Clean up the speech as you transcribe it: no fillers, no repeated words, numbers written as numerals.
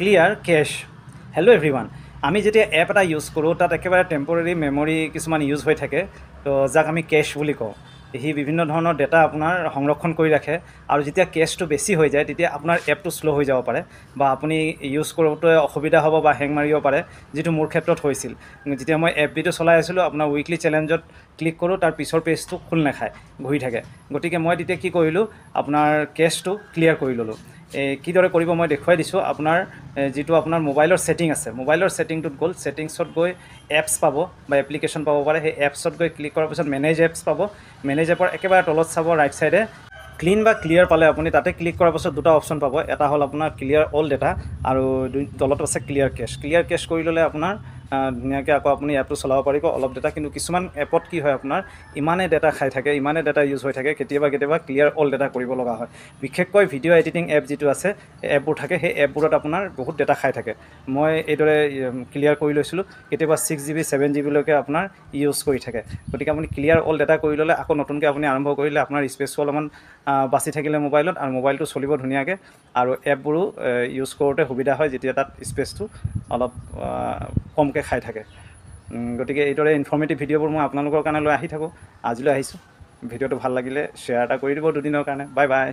Clear কেশ। Hello' everyone. আমি যেতিয়া app এটা ইউজ কৰোঁ তাত একেবাৰে টেম্পৰেৰী মেমৰি কিছুমান ইউজ হৈ থাকে, তো যাক আমি কেশ বুলি কওঁ। সি বিভিন্ন ধৰণৰ ডেটা আপোনাৰ সংৰক্ষণ কৰি ৰাখে, আৰু যেতিয়া কেছটো বেছি হৈ যায় তেতিয়া আপোনাৰ এপটো শ্ল' হৈ যাব পাৰে, বা আপুনি ইউজ কৰোঁতে অসুবিধা হ'ব বা হেং মাৰিব পাৰে, যিটো মোৰ ক্ষেত্ৰত হৈছিল। যেতিয়া মই এফ বিটো চলাই আছিলোঁ, আপোনাৰ উইকলি চেলেঞ্জত ক্লিক কৰোঁ, তাৰ পিছৰ পেজটো খোল নাখায়, ঘূৰি থাকে। গতিকে মই তেতিয়া কি কৰিলোঁ, আপোনাৰ কেছটো ক্লিয়াৰ কৰি ল'লোঁ। কিদৰে কৰিব মই দেখুৱাই দিছোঁ। আপোনাৰ যিটো আপোনাৰ মোবাইলৰ ছেটিং আছে, মোবাইলৰ ছেটিংটোত গ'ল, ছেটিংছত গৈ এপছ পাব বা এপ্লিকেশ্যন পাব পাৰে। সেই এপছত গৈ ক্লিক কৰাৰ পিছত মেনেজ এপছ পাব। মেনেজ এপৰ একেবাৰে তলত চাব ৰাইট চাইডে ক্লিন বা ক্লিয়াৰ পালে আপুনি তাতে ক্লিক কৰাৰ পাছত দুটা অপশ্যন পাব। এটা হ'ল আপোনাৰ ক্লিয়াৰ অল ডেটা, আৰু তলত আছে ক্লিয়াৰ কেছ। ক্লিয়াৰ কেছ কৰি ল'লে আপোনাৰ ধুনীয়াকৈ আকৌ আপুনি এপটো চলাব পাৰিব অলপ ডেটা। কিন্তু কিছুমান এপত কি হয়, আপোনাৰ ইমানে ডেটা খাই থাকে, ইমানে ডেটা ইউজ হৈ থাকে, কেতিয়াবা ক্লিয়াৰ অল ডেটা কৰিব লগা হয়। বিশেষকৈ ভিডিঅ' এডিটিং এপ যিটো আছে, এপবোৰ থাকে, সেই এপবোৰত আপোনাৰ বহুত ডেটা খাই থাকে। মই এইদৰে ক্লিয়াৰ কৰি লৈছিলোঁ। কেতিয়াবা 6 GB 7 GB লৈকে আপোনাৰ ইউজ কৰি থাকে। গতিকে আপুনি ক্লিয়াৰ অল ডেটা কৰি ল'লে, আকৌ নতুনকৈ আপুনি আৰম্ভ কৰিলে আপোনাৰ স্পেচটো অলপমান বাচি থাকিলে মোবাইলত, আৰু মোবাইলটো চলিব ধুনীয়াকৈ, আৰু এপবোৰো ইউজ কৰোঁতে সুবিধা হয় যেতিয়া তাত স্পেচটো অলপ কমকৈ খাই থাকে। গতিকে এইদৰে ইনফৰ্মেটিভ ভিডিঅ'বোৰ মই আপোনালোকৰ কাৰণে লৈ আহি থাকোঁ। আজিলৈ আহিছোঁ। ভিডিঅ'টো ভাল লাগিলে শ্বেয়াৰ এটা কৰি দিব দুদিনৰ কাৰণে। Bye bye.